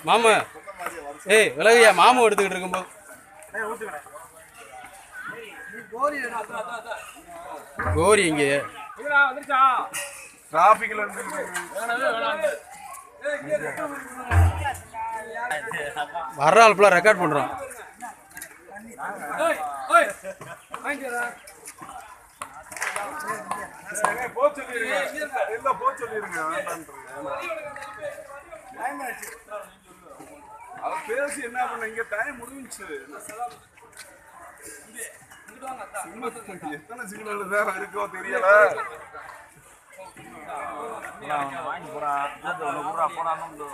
மாமா ஏய் விலகையா மாமா எடுத்துக்கிட்டு இருக்கும்போது கோரி இங்கே டிராபிக்ல வர்ற ஆள் ஃபுல்லாக ரெக்கார்ட் பண்ணுறோம். பேசி என்ன பண்ண இங்க டைம் முடிஞ்சுச்சு. எத்தனை சிக்னல் தான் இருக்கோ தெரியல. வாங்கி போறா போடா